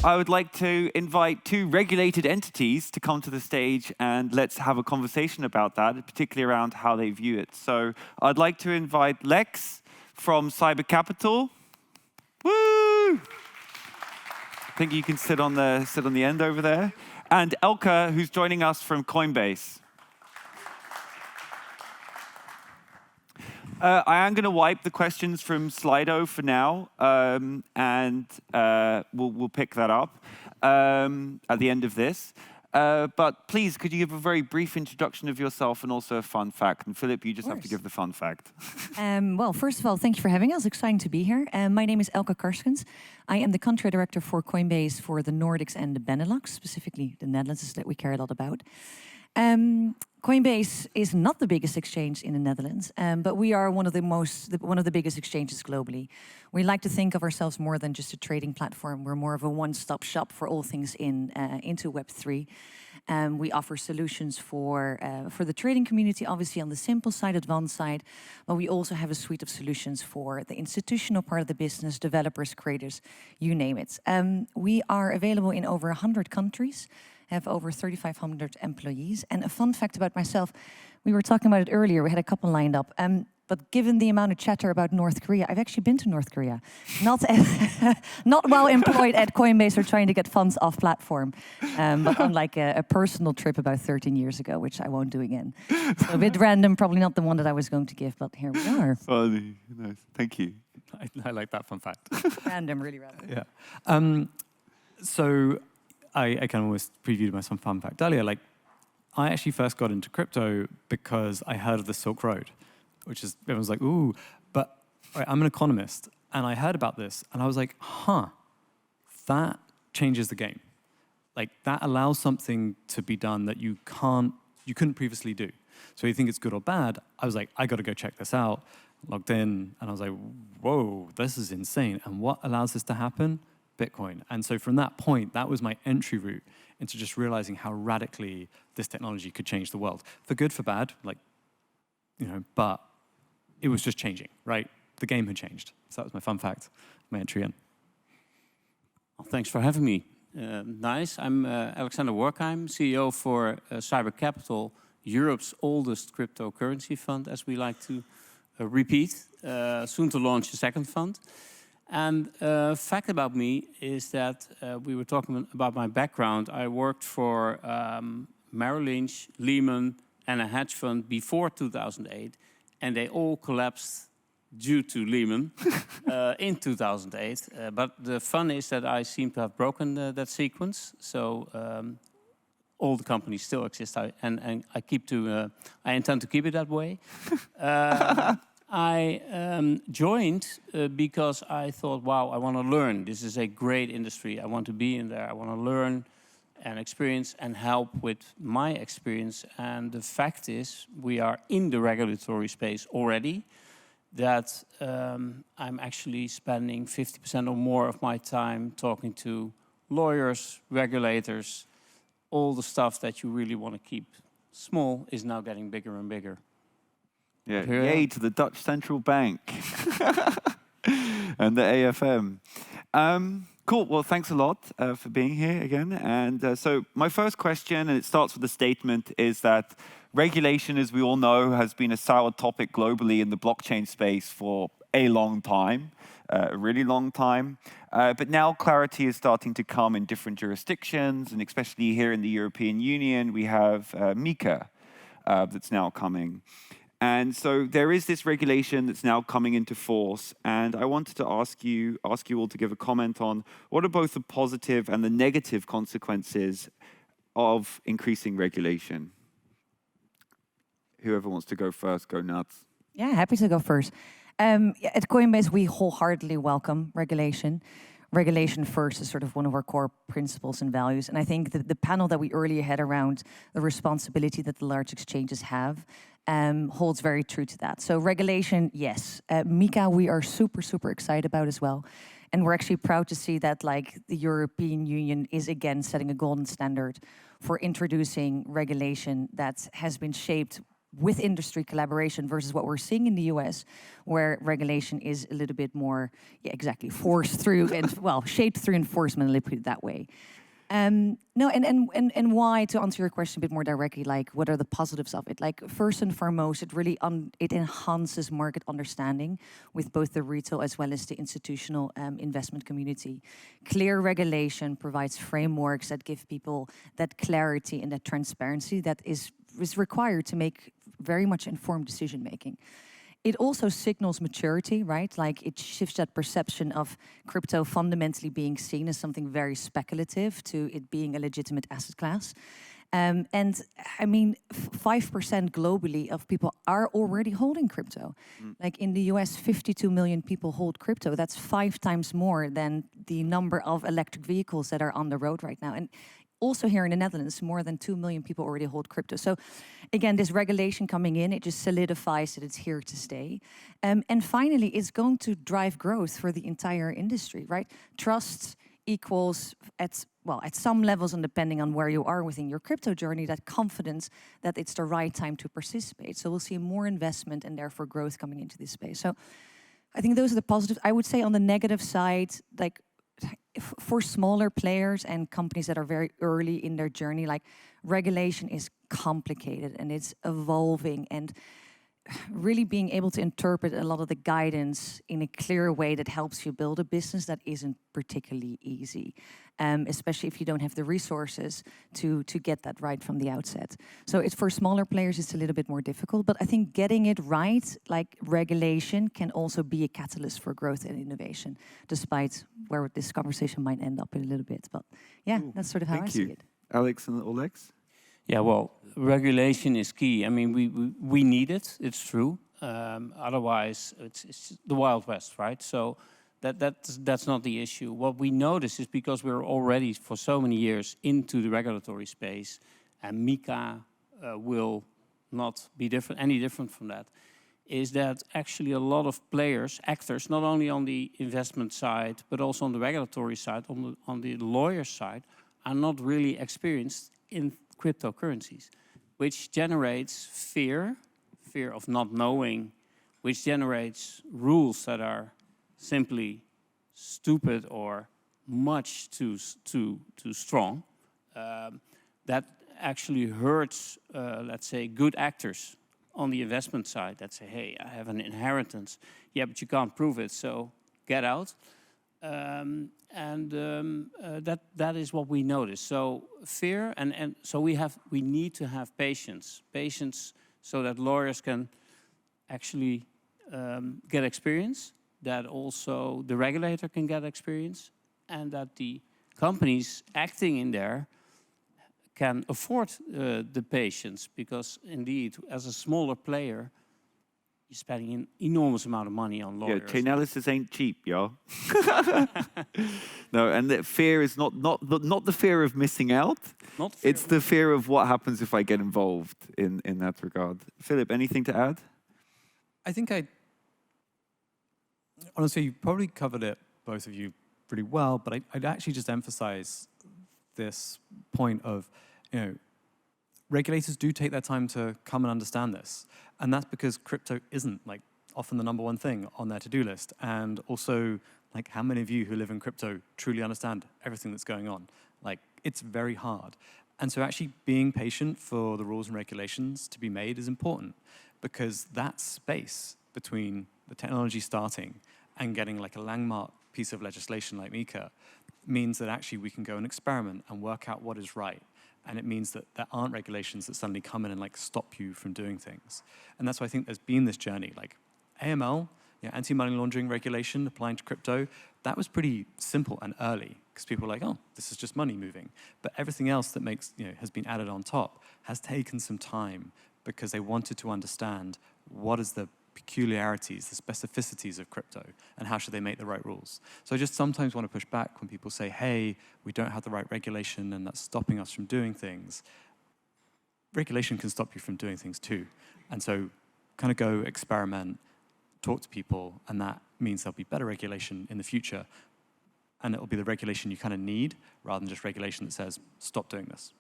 I would like to invite two regulated entities to come to the stage and let's have a conversation about that, particularly around how they view it. So I'd like to invite Lex from Cyber Capital. Woo! I think you can sit on the end over there. And Elke, who's joining us from Coinbase. I am going to wipe the questions from Slido for now, and we'll pick that up at the end of this. But please, could you give a very brief introduction of yourself and also a fun fact? And Philip, you just have to give the fun fact. Well, first of all, thank you for having us. Exciting to be here. My name is Elke Karskens. I am the country director for Coinbase for the Nordics and the Benelux, specifically the Netherlands that we care a lot about. Coinbase is not the biggest exchange in the Netherlands, but we are one of the biggest exchanges globally. We like to think of ourselves more than just a trading platform. We're more of a one-stop shop for all things into Web3. We offer solutions for the trading community, obviously on the simple side, advanced side, but we also have a suite of solutions for the institutional part of the business, developers, creators, you name it. We are available in over 100 countries. Have over 3,500 employees. And a fun fact about myself, we were talking about it earlier, we had a couple lined up. But given the amount of chatter about North Korea, I've actually been to North Korea. Not while employed at Coinbase or trying to get funds off platform, but on like a personal trip about 13 years ago, which I won't do again. So a bit random, probably not the one that I was going to give, but here we are. Funny, nice, thank you. I like that fun fact. Random, really random. Yeah. So I kind of almost previewed my some fun fact earlier. Like, I actually first got into crypto because I heard of the Silk Road, which is, everyone's like, ooh, but I'm an economist, and I heard about this, and I was like, huh, that changes the game. Like, that allows something to be done that you couldn't previously do. So you think it's good or bad, I was like, I got to go check this out. Logged in, and I was like, whoa, this is insane. And what allows this to happen? Bitcoin. And so from that point, that was my entry route into just realizing how radically this technology could change the world. For good, for bad, like, you know, but it was just changing, right? The game had changed. So that was my fun fact, my entry in. Well, thanks for having me. Nice. I'm Alexander Werkheim, CEO for Cyber Capital, Europe's oldest cryptocurrency fund, as we like to repeat, soon to launch a second fund. And fact about me is that we were talking about my background. I worked for Merrill Lynch, Lehman, and a hedge fund before 2008, and they all collapsed due to Lehman in 2008. But the fun is that I seem to have broken that sequence. So all the companies still exist, and I intend to keep it that way. I joined because I thought, wow, I want to learn. This is a great industry. I want to be in there. I want to learn and experience and help with my experience. And the fact is, we are in the regulatory space already, that I'm actually spending 50% or more of my time talking to lawyers, regulators. All the stuff that you really want to keep small is now getting bigger and bigger. Yeah, yay to the Dutch Central Bank and the AFM. Cool, well, thanks a lot for being here again. And so my first question, and it starts with a statement, is that regulation, as we all know, has been a sour topic globally in the blockchain space for a long time, a really long time. But now clarity is starting to come in different jurisdictions, and especially here in the European Union, we have MiCA that's now coming. And so there is this regulation that's now coming into force, and I wanted to ask you all to give a comment on what are both the positive and the negative consequences of increasing regulation. Whoever wants to go first, go nuts. Yeah, happy to go first. At Coinbase, we wholeheartedly welcome regulation. Regulation first is sort of one of our core principles and values. And I think the panel that we earlier had around the responsibility that the large exchanges have holds very true to that. So regulation, yes. MiCA, we are super, super excited about as well. And we're actually proud to see that like the European Union is again setting a golden standard for introducing regulation that has been shaped with industry collaboration versus what we're seeing in the US, where regulation is a little bit more, forced through and, well, shaped through enforcement, let's put it that way. No, and why, to answer your question a bit more directly, like what are the positives of it? Like first and foremost, it really it enhances market understanding with both the retail as well as the institutional investment community. Clear regulation provides frameworks that give people that clarity and that transparency that is required to make very much informed decision making. It also signals maturity, right? Like it shifts that perception of crypto fundamentally being seen as something very speculative to it being a legitimate asset class. And I mean, 5% globally of people are already holding crypto. Like in the US, 52 million people hold crypto. That's 5 times more than the number of electric vehicles that are on the road right now. And also here in the Netherlands, more than 2 million people already hold crypto. So again, this regulation coming in, it just solidifies that it's here to stay. And finally, it's going to drive growth for the entire industry, right? Trust equals at some levels, and depending on where you are within your crypto journey, that confidence that it's the right time to participate. So we'll see more investment and therefore growth coming into this space. So I think those are the positives. I would say on the negative side, like for smaller players and companies that are very early in their journey, like regulation is complicated and it's evolving, and really being able to interpret a lot of the guidance in a clear way that helps you build a business that isn't particularly easy, especially if you don't have the resources to get that right from the outset. So it's for smaller players, it's a little bit more difficult, but I think getting it right, like regulation, can also be a catalyst for growth and innovation, despite where this conversation might end up in a little bit. But yeah, that's sort of how I see it. Alex and Olex? Yeah, well, regulation is key. I mean, we need it, it's true. Otherwise, it's the Wild West, right? So that's not the issue. What we notice is, because we're already for so many years into the regulatory space, and MiCA will not be any different from that, is that actually a lot of players, actors, not only on the investment side, but also on the regulatory side, on the lawyer side, are not really experienced in cryptocurrencies, which generates fear of not knowing, which generates rules that are simply stupid or much too strong. That actually hurts, let's say, good actors on the investment side that say, hey, I have an inheritance. Yeah, but you can't prove it, so get out. That is what we notice. So fear, and so we need to have patience so that lawyers can actually get experience, that also the regulator can get experience, and that the companies acting in there can afford the patience, because indeed, as a smaller player, you're spending an enormous amount of money on lawyers. Yeah, Chainalysis ain't cheap, y'all. No, and the fear is not the fear of missing out. It's the fear of what happens if I get involved in that regard. Philip, anything to add? I think honestly, you probably covered it, both of you, pretty well, but I'd actually just emphasize this point of, regulators do take their time to come and understand this. And that's because crypto isn't like often the #1 thing on their to-do list. And also, like, how many of you who live in crypto truly understand everything that's going on? Like, it's very hard. And so actually being patient for the rules and regulations to be made is important, because that space between the technology starting and getting like a landmark piece of legislation like MiCA means that actually we can go and experiment and work out what is right. And it means that there aren't regulations that suddenly come in and like stop you from doing things. And that's why I think there's been this journey. Like AML, anti-money laundering regulation applying to crypto, that was pretty simple and early, because people were like, oh, this is just money moving. But everything else that has been added on top has taken some time, because they wanted to understand what is the peculiarities, the specificities of crypto, and how should they make the right rules. So I just sometimes want to push back when people say, hey, we don't have the right regulation and that's stopping us from doing things. Regulation can stop you from doing things too. And so kind of go experiment, talk to people, and that means there'll be better regulation in the future. And it'll be the regulation you kind of need, rather than just regulation that says, stop doing this.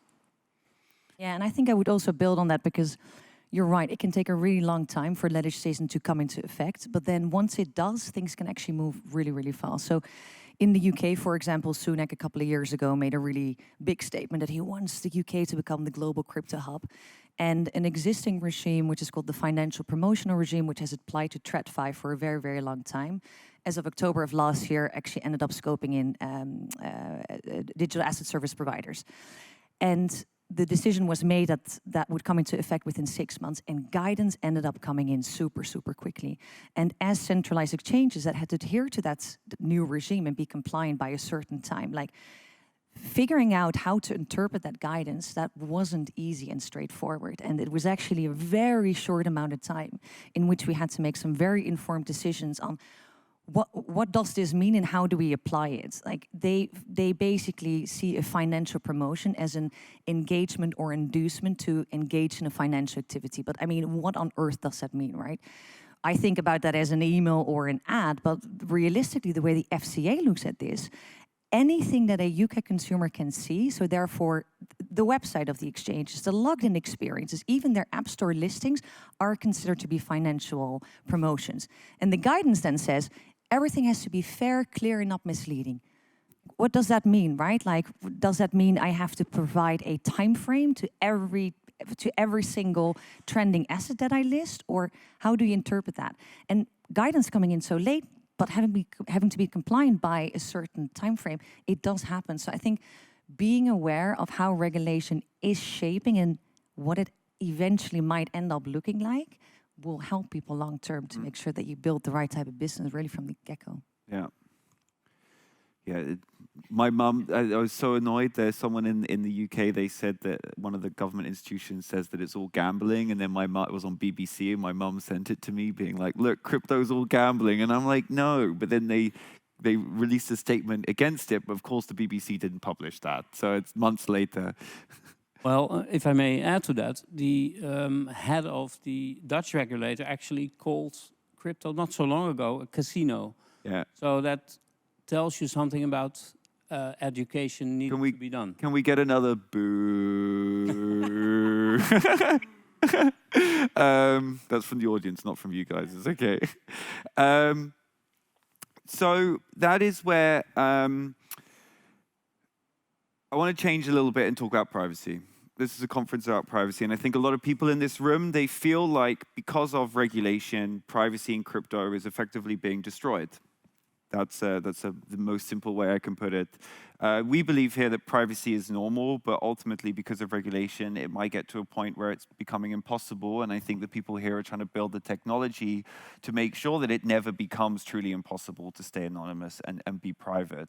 Yeah, and I think I would also build on that, because you're right, it can take a really long time for legislation to come into effect. But then once it does, things can actually move really, really fast. So in the UK, for example, Sunak a couple of years ago made a really big statement that he wants the UK to become the global crypto hub. And an existing regime, which is called the financial promotional regime, which has applied to TradFi for a very, very long time, as of October of last year, actually ended up scoping in digital asset service providers. And the decision was made that that would come into effect within 6 months, and guidance ended up coming in super, super quickly. And as centralized exchanges that had to adhere to that new regime and be compliant by a certain time, like figuring out how to interpret that guidance, that wasn't easy and straightforward. And it was actually a very short amount of time in which we had to make some very informed decisions on what does this mean and how do we apply it? Like they basically see a financial promotion as an engagement or inducement to engage in a financial activity. But I mean, what on earth does that mean, right? I think about that as an email or an ad, but realistically, the way the FCA looks at this, anything that a UK consumer can see, so therefore the website of the exchanges, the logged-in experiences, even their app store listings are considered to be financial promotions. And the guidance then says, everything has to be fair, clear, and not misleading. What does that mean, right? Like, does that mean I have to provide a time frame to every single trending asset that I list, or how do you interpret that? And guidance coming in so late, but having to be compliant by a certain time frame, it does happen. So I think being aware of how regulation is shaping and what it eventually might end up looking like will help people long term to make sure that you build the right type of business really from the get-go. Yeah. Yeah, my mum, I was so annoyed. There's someone in the UK, they said that one of the government institutions says that it's all gambling. And then it was on BBC and my mum sent it to me being like, look, crypto's all gambling. And I'm like, no. But then they released a statement against it. But of course, the BBC didn't publish that. So it's months later. Well, if I may add to that, the head of the Dutch regulator actually called crypto not so long ago a casino. Yeah. So that tells you something about education needs to be done. Can we get another boo? That's from the audience, not from you guys. It's okay. So that is where I want to change a little bit and talk about privacy. This is a conference about privacy, and I think a lot of people in this room, they feel like because of regulation, privacy in crypto is effectively being destroyed. That's the most simple way I can put it. We believe here that privacy is normal, but ultimately, because of regulation, it might get to a point where it's becoming impossible. And I think the people here are trying to build the technology to make sure that it never becomes truly impossible to stay anonymous and be private.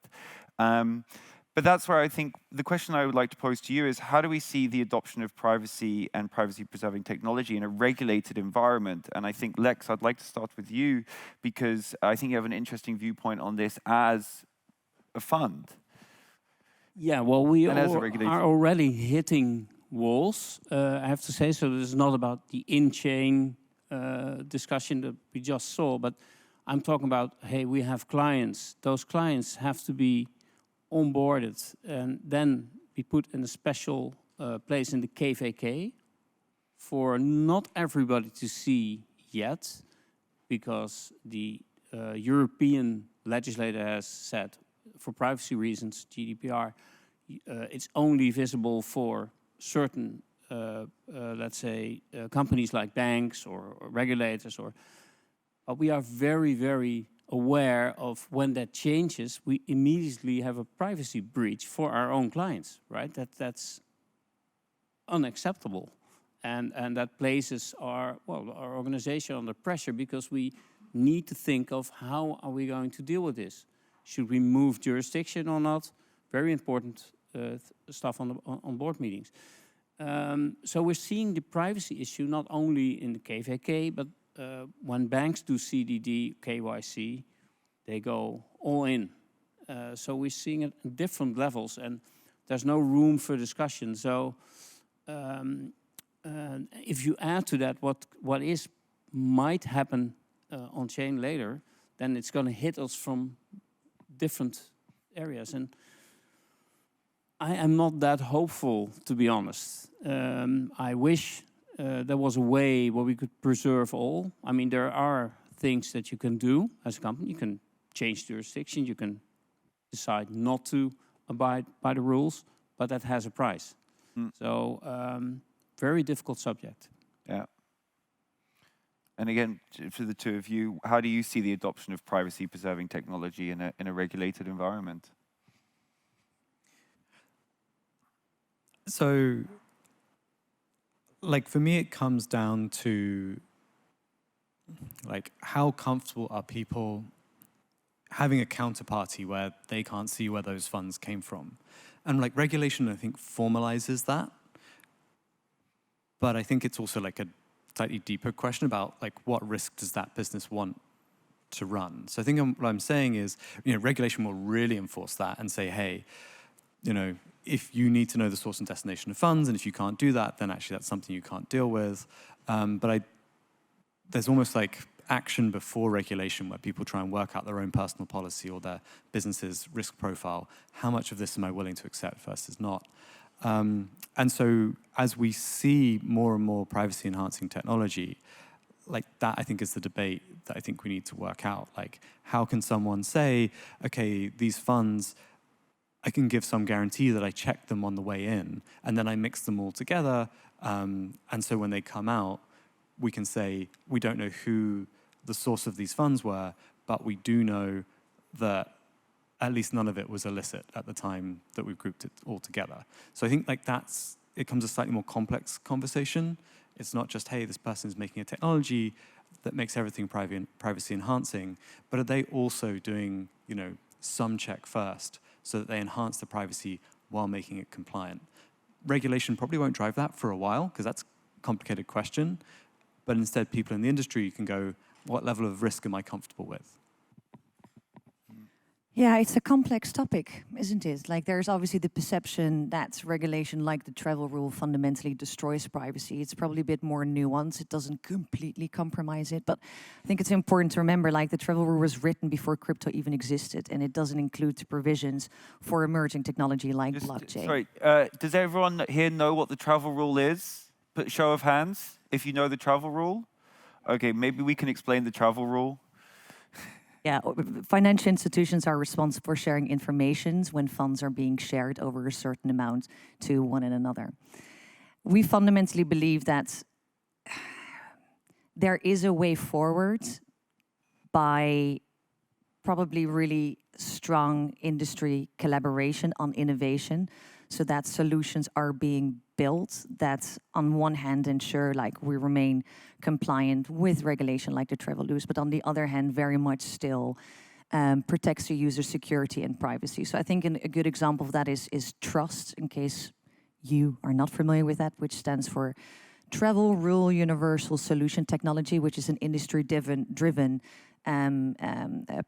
But that's where I think the question I would like to pose to you is, how do we see the adoption of privacy and privacy-preserving technology in a regulated environment? And I think, Lex, I'd like to start with you, because I think you have an interesting viewpoint on this as a fund. Yeah, well, we are already hitting walls, I have to say. So this is not about the in-chain discussion that we just saw, but I'm talking about, hey, we have clients. Those clients have to be onboarded, and then we put in a special place in the KVK for not everybody to see yet, because the European legislator has said, for privacy reasons, GDPR, it's only visible for certain, let's say, companies like banks or regulators. But we are very, very aware of when that changes, we immediately have a privacy breach for our own clients, right? That's unacceptable, and that places our organization under pressure, because we need to think of how are we going to deal with this. Should we move jurisdiction or not? Very important stuff on board meetings. So we're seeing the privacy issue not only in the KVK, but when banks do CDD, KYC, they go all in. So we're seeing it at different levels, and there's no room for discussion. So if you add to that what might happen on chain later, then it's going to hit us from different areas. And I am not that hopeful, to be honest. I wish there was a way where we could preserve all. I mean, there are things that you can do as a company. You can change jurisdiction. You can decide not to abide by the rules, but that has a price. So, very difficult subject. Yeah. And again, for the two of you, how do you see the adoption of privacy-preserving technology in a regulated environment? So, like for me, it comes down to like how comfortable are people having a counterparty where they can't see where those funds came from. And like regulation, I think, formalizes that. But I think it's also like a slightly deeper question about like what risk does that business want to run? So I think what I'm saying is, regulation will really enforce that and say, hey, if you need to know the source and destination of funds, and if you can't do that, then actually that's something you can't deal with. But there's almost like action before regulation where people try and work out their own personal policy or their business's risk profile. How much of this am I willing to accept versus not? And so as we see more and more privacy-enhancing technology, like that I think is the debate that I think we need to work out. Like, how can someone say, okay, these funds, I can give some guarantee that I check them on the way in, and then I mix them all together, and so when they come out, we can say, we don't know who the source of these funds were, but we do know that at least none of it was illicit at the time that we grouped it all together. So I think like it becomes a slightly more complex conversation. It's not just, hey, this person is making a technology that makes everything privacy enhancing, but are they also doing, some check first so that they enhance the privacy while making it compliant? Regulation probably won't drive that for a while because that's a complicated question, but instead people in the industry can go, what level of risk am I comfortable with? Yeah, it's a complex topic, isn't it? Like, there's obviously the perception that regulation like the travel rule fundamentally destroys privacy. It's probably a bit more nuanced. It doesn't completely compromise it. But I think it's important to remember, like, the travel rule was written before crypto even existed, and it doesn't include the provisions for emerging technology like blockchain. Sorry, does everyone here know what the travel rule is? Put show of hands if you know the travel rule. Okay, maybe we can explain the travel rule. Yeah, financial institutions are responsible for sharing information when funds are being shared over a certain amount to one another. We fundamentally believe that there is a way forward by probably really strong industry collaboration on innovation, so that solutions are being built that on one hand ensure like we remain compliant with regulation like the travel rules, but on the other hand very much still protects the user security and privacy. So I think a good example of that is trust, in case you are not familiar with that, which stands for Travel Rule Universal Solution Technology, which is an industry-driven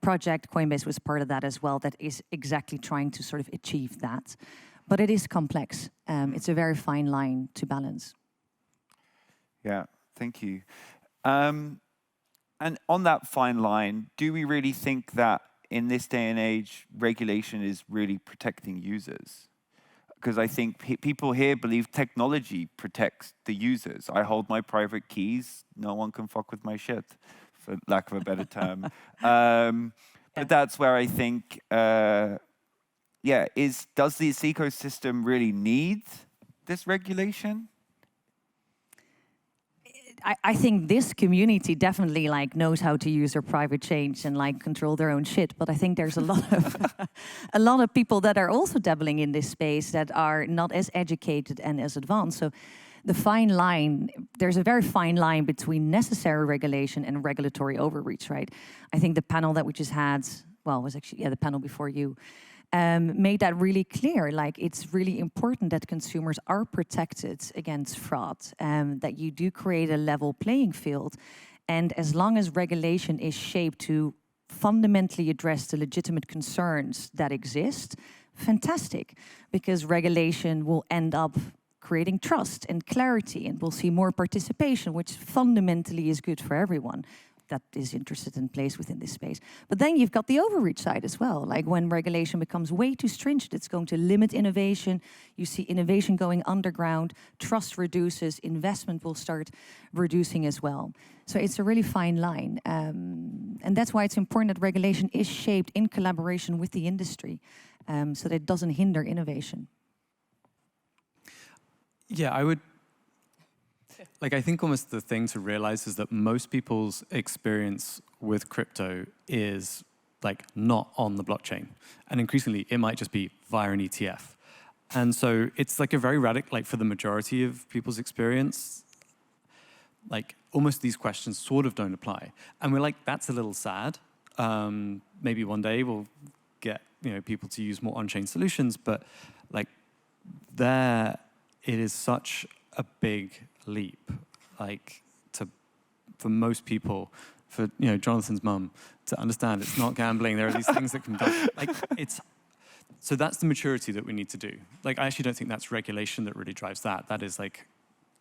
project. Coinbase was part of that as well, that is exactly trying to sort of achieve that. But it is complex. It's a very fine line to balance. Yeah, thank you. And on that fine line, do we really think that in this day and age, regulation is really protecting users? Because I think people here believe technology protects the users. I hold my private keys. No one can fuck with my shit, for lack of a better term. But that's where I think... does this ecosystem really need this regulation? I think this community definitely like knows how to use their private chains and like control their own shit. But I think there's a lot of people that are also dabbling in this space that are not as educated and as advanced. So the fine line, there's a very fine line between necessary regulation and regulatory overreach, right? I think the panel that we just had, well, was actually the panel before you. Made that really clear. Like, it's really important that consumers are protected against fraud, that you do create a level playing field. And as long as regulation is shaped to fundamentally address the legitimate concerns that exist, fantastic, because regulation will end up creating trust and clarity, and we'll see more participation, which fundamentally is good for everyone. that is interested in plays within this space. But then you've got the overreach side as well. Like when regulation becomes way too stringent, it's going to limit innovation. You see innovation going underground, trust reduces, investment will start reducing as well. So it's a really fine line. And that's why it's important that regulation is shaped in collaboration with the industry, so that it doesn't hinder innovation. Yeah, I would. Like, I think almost the thing to realize is that most people's experience with crypto is like not on the blockchain. And increasingly, it might just be via an ETF. And so it's like a very radical, like for the majority of people's experience, like almost these questions sort of don't apply. And we're like, that's a little sad. Maybe one day we'll get, you know, people to use more on-chain solutions, but like there, it is such a big leap, like for most people, for Jonathan's mum to understand it's not gambling. There are these things that can be done. Like so that's the maturity that we need to do. Like I actually don't think that's regulation that really drives that. That is like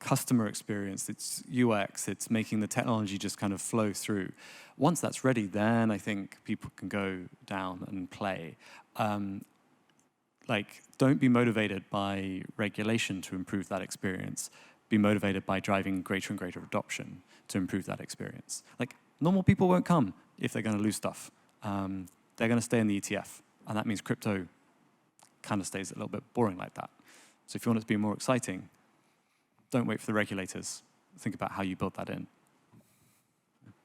customer experience. It's UX. It's making the technology just kind of flow through. Once that's ready, then I think people can go down and play. Like don't be motivated by regulation to improve that experience. Be motivated by driving greater and greater adoption to improve that experience. Like, normal people won't come if they're going to lose stuff. They're going to stay in the ETF, and that means crypto kind of stays a little bit boring like that. So if you want it to be more exciting, don't wait for the regulators. Think about how you build that in.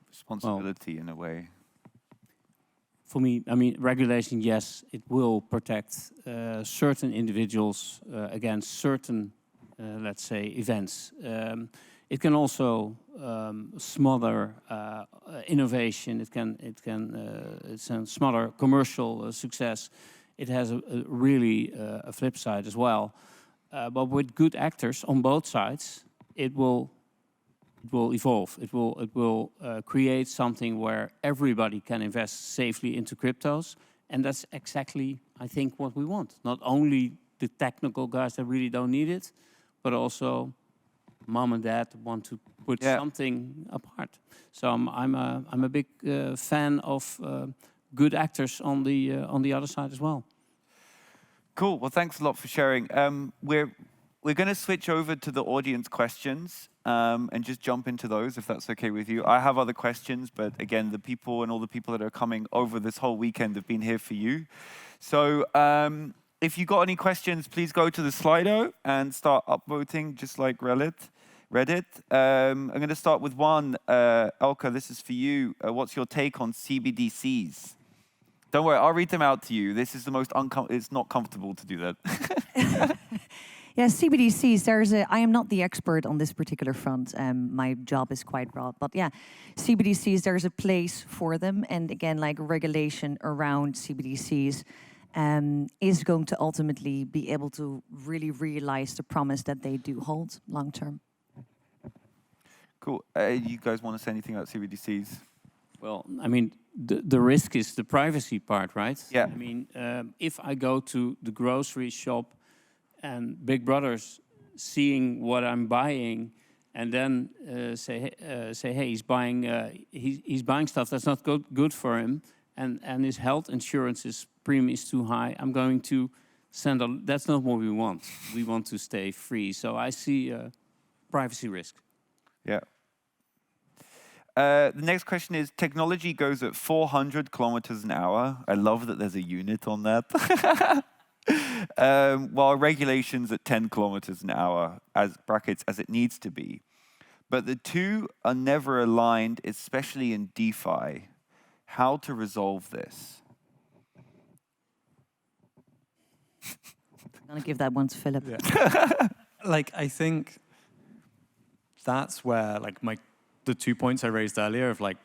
Responsibility in a way. For me, I mean, regulation, yes, it will protect certain individuals against certain let's say, events. It can also smother innovation. It's a smother commercial success. It has really a flip side as well. But with good actors on both sides, it will evolve. It will create something where everybody can invest safely into cryptos, and that's exactly, I think, what we want. Not only the technical guys that really don't need it, but also mom and dad want to put something apart. So I'm a big fan of good actors on the other side as well. Cool. Well, thanks a lot for sharing. We're going to switch over to the audience questions and just jump into those, if that's okay with you. I have other questions, but again, the people and all the people that are coming over this whole weekend have been here for you. So. If you got any questions, please go to the Slido and start upvoting, just like Reddit. I'm going to start with one. Elke, this is for you. What's your take on CBDCs? Don't worry, I'll read them out to you. This is the most it's not comfortable to do that. Yeah, CBDCs, I am not the expert on this particular front. My job is quite broad. But yeah, CBDCs, there's a place for them. And again, like regulation around CBDCs, is going to ultimately be able to really realize the promise that they do hold long term. Cool. You guys want to say anything about CBDCs? Well, I mean, the risk is the privacy part, right? Yeah. I mean, if I go to the grocery shop and Big Brother's seeing what I'm buying, and then say, hey, he's buying stuff that's not good for him, and his health insurance premium is too high, I'm going to send a... That's not what we want. We want to stay free. So I see a privacy risk. Yeah. The next question is, technology goes at 400 kilometers an hour. I love that there's a unit on that. While regulations at 10 kilometers an hour, as it needs to be. But the two are never aligned, especially in DeFi. How to resolve this? I'm going to give that one to Philip. Yeah. Like, I think that's where, like, the 2 points I raised earlier of, like,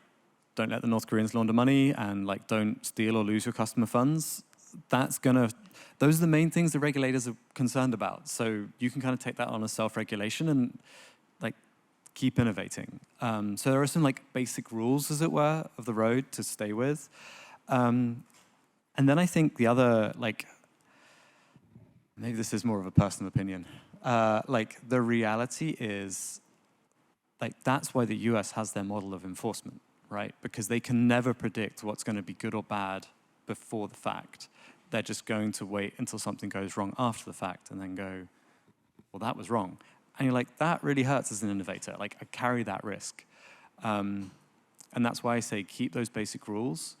don't let the North Koreans launder money and, like, don't steal or lose your customer funds, those are the main things the regulators are concerned about. So you can kind of take that on as self-regulation and, like, keep innovating. So there are some, like, basic rules, as it were, of the road to stay with. And then I think the other, like, maybe this is more of a personal opinion. Like, the reality is, like, that's why the US has their model of enforcement, right? Because they can never predict what's going to be good or bad before the fact. They're just going to wait until something goes wrong after the fact and then go, well, that was wrong. And you're like, that really hurts as an innovator. Like, I carry that risk. And that's why I say keep those basic rules.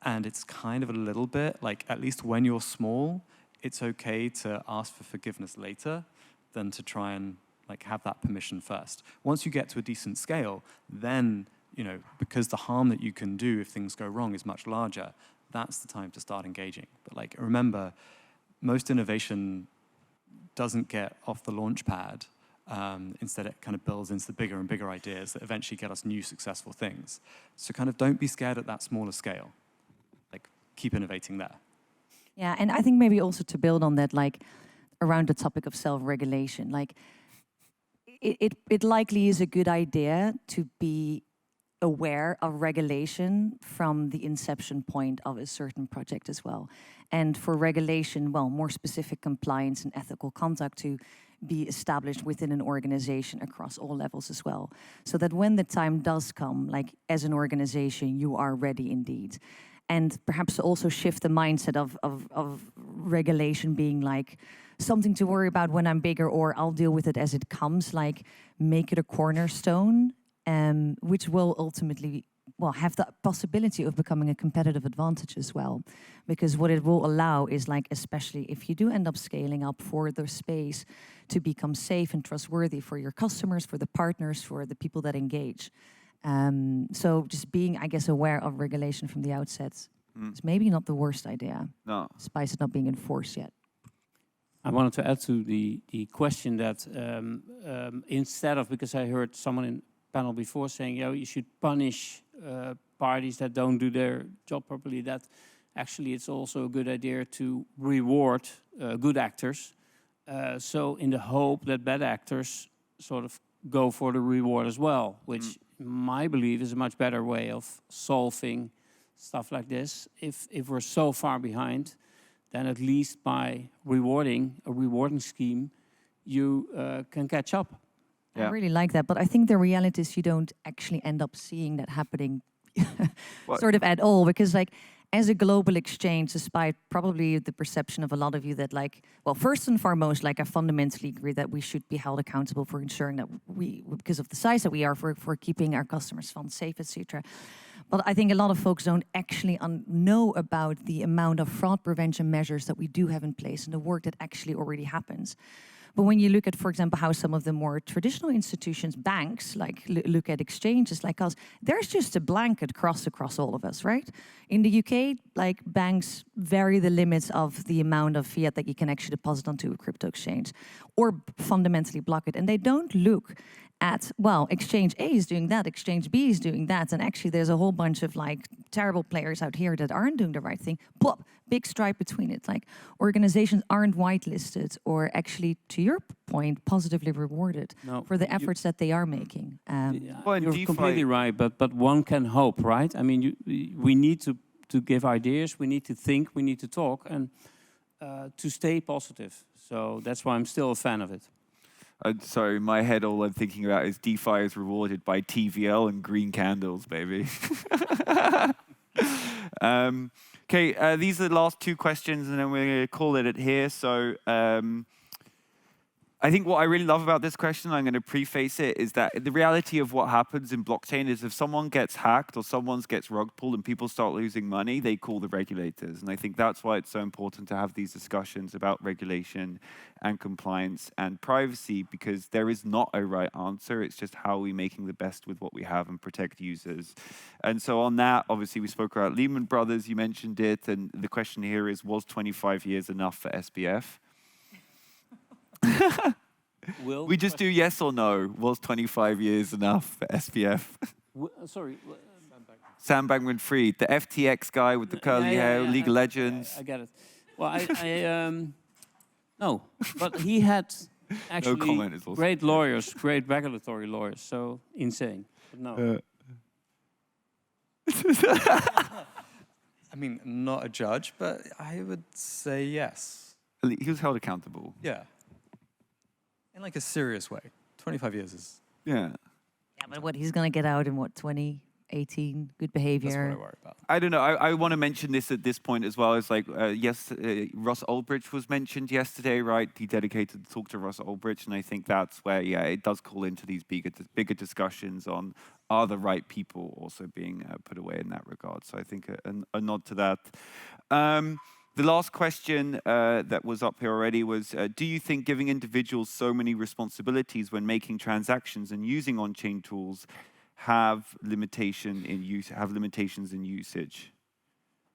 And it's kind of a little bit, like, at least when you're small, it's okay to ask for forgiveness later than to try and like have that permission first. Once you get to a decent scale, then, you know, because the harm that you can do if things go wrong is much larger, that's the time to start engaging. But like, remember, most innovation doesn't get off the launch pad. Instead, it kind of builds into the bigger and bigger ideas that eventually get us new successful things. So kind of don't be scared at that smaller scale. Like, keep innovating there. Yeah, and I think maybe also to build on that, like around the topic of self-regulation, like it likely is a good idea to be aware of regulation from the inception point of a certain project as well. And for regulation, well, more specific compliance and ethical conduct to be established within an organization across all levels as well. So that when the time does come, like as an organization, you are ready indeed. And perhaps also shift the mindset of regulation being like something to worry about when I'm bigger, or I'll deal with it as it comes, like make it a cornerstone, which will ultimately, well, have the possibility of becoming a competitive advantage as well. Because what it will allow is like, especially if you do end up scaling up for the space to become safe and trustworthy for your customers, for the partners, for the people that engage. So just being, I guess, aware of regulation from the outset is maybe not the worst idea, despite it not being enforced yet. I wanted to add to the question that instead of, because I heard someone in panel before saying, you should punish parties that don't do their job properly, that actually it's also a good idea to reward good actors. So in the hope that bad actors sort of go for the reward as well, which my belief is a much better way of solving stuff like this. If we're so far behind, then at least by rewarding a rewarding scheme, you can catch up. I really like that, but I think the reality is you don't actually end up seeing that happening sort of at all, because like as a global exchange, despite probably the perception of a lot of you that like, well, first and foremost, like I fundamentally agree that we should be held accountable for ensuring that we, because of the size that we are, for keeping our customers' funds safe, etc. But I think a lot of folks don't actually know about the amount of fraud prevention measures that we do have in place and the work that actually already happens. But when you look at, for example, how some of the more traditional institutions, banks, like look at exchanges like us, there's just a blanket across all of us, right? In the UK, like banks vary the limits of the amount of fiat that you can actually deposit onto a crypto exchange or fundamentally block it. And they don't look at, well, exchange A is doing that, exchange B is doing that, and actually there's a whole bunch of like terrible players out here that aren't doing the right thing. Plop, big stripe between it. Like organizations aren't whitelisted or actually, to your point, positively rewarded for the efforts that they are making. Well, you're completely right, but one can hope, right? I mean, we need to give ideas, we need to think, we need to talk, and to stay positive. So that's why I'm still a fan of it. Sorry, in my head, all I'm thinking about is DeFi is rewarded by TVL and green candles, baby. Okay, these are the last two questions, and then we're going to call it here. So I think what I really love about this question, I'm going to preface it, is that the reality of what happens in blockchain is if someone gets hacked or someone gets rug pulled and people start losing money, they call the regulators. And I think that's why it's so important to have these discussions about regulation and compliance and privacy, because there is not a right answer. It's just how are we making the best with what we have and protect users. And so on that, obviously, we spoke about Lehman Brothers. You mentioned it. And the question here is, was 25 years enough for SBF? We just do yes or no. Was 25 years enough for SBF? Sorry. Sam Bankman-Fried, the FTX guy with the curly hair, League of Legends. I get it. Well, I no, but he had actually great lawyers, great regulatory lawyers. So insane. But no. I mean, not a judge, but I would say yes. He was held accountable. Yeah. In like a serious way. 25 years is... Yeah. Yeah, but what, he's going to get out in what, 20, 18, good That's what I behavior. worry about. I don't know. I want to mention this at this point as well. It's like, yes, Ross Ulbricht was mentioned yesterday, right? He dedicated the talk to Ross Ulbricht, and I think that's where, yeah, it does call into these bigger discussions on are the right people also being put away in that regard. So I think a nod to that. The last question that was up here already was, do you think giving individuals so many responsibilities when making transactions and using on-chain tools have limitations in usage?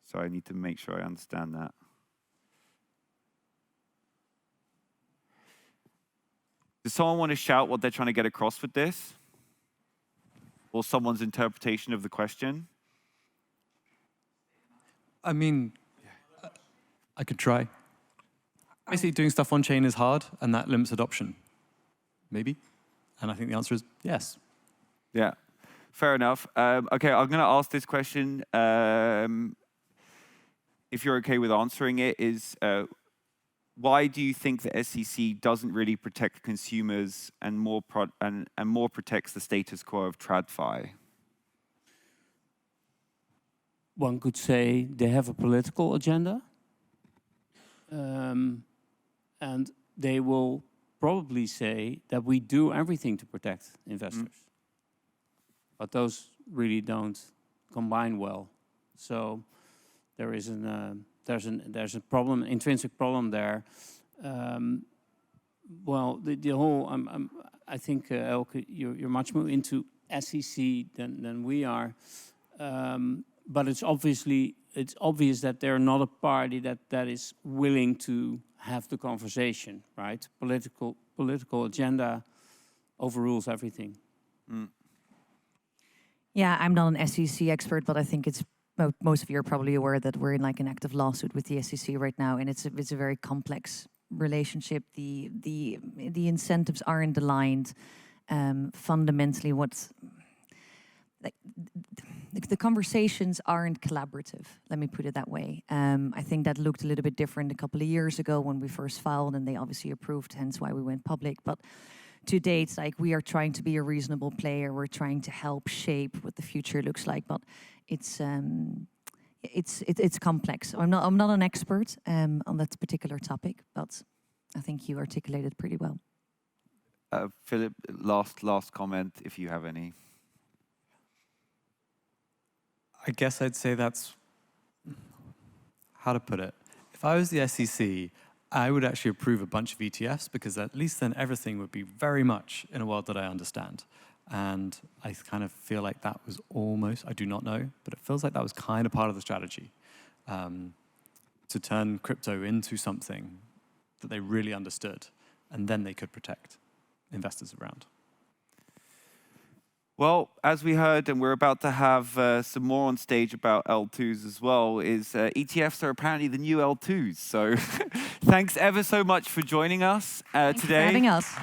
So I need to make sure I understand that. Does someone want to shout what they're trying to get across with this? Or someone's interpretation of the question? I mean, I could try. Basically, doing stuff on chain is hard, and that limits adoption. Maybe. And I think the answer is yes. Yeah, fair enough. Okay, I'm going to ask this question. If you're okay with answering it, is why do you think the SEC doesn't really protect consumers and more protects the status quo of TradFi? One could say they have a political agenda. And they will probably say that we do everything to protect investors. But those really don't combine well. So there is there's a problem, intrinsic problem there. Well, the whole I think Elke, you're much more into SEC than we are, but it's obvious that they're not a party that is willing to have the conversation, right? Political agenda overrules everything. Yeah, I'm not an SEC expert, but I think it's most of you are probably aware that we're in like an active lawsuit with the SEC right now, and it's a very complex relationship. The incentives aren't aligned. Fundamentally, the conversations aren't collaborative. Let me put it that way. I think that looked a little bit different a couple of years ago when we first filed, and they obviously approved, hence why we went public. But to date, like, we are trying to be a reasonable player. We're trying to help shape what the future looks like, but it's complex. I'm not an expert on that particular topic, but I think you articulated pretty well. Philip, last comment, if you have any. I guess I'd say that's, how to put it, if I was the SEC, I would actually approve a bunch of ETFs, because at least then everything would be very much in a world that I understand. And I kind of feel like that was almost, I do not know, but it feels like that was kind of part of the strategy, to turn crypto into something that they really understood, and then they could protect investors around. Well, as we heard, and we're about to have some more on stage about L2s as well, is ETFs are apparently the new L2s. So thanks ever so much for joining us today. Thanks for having us.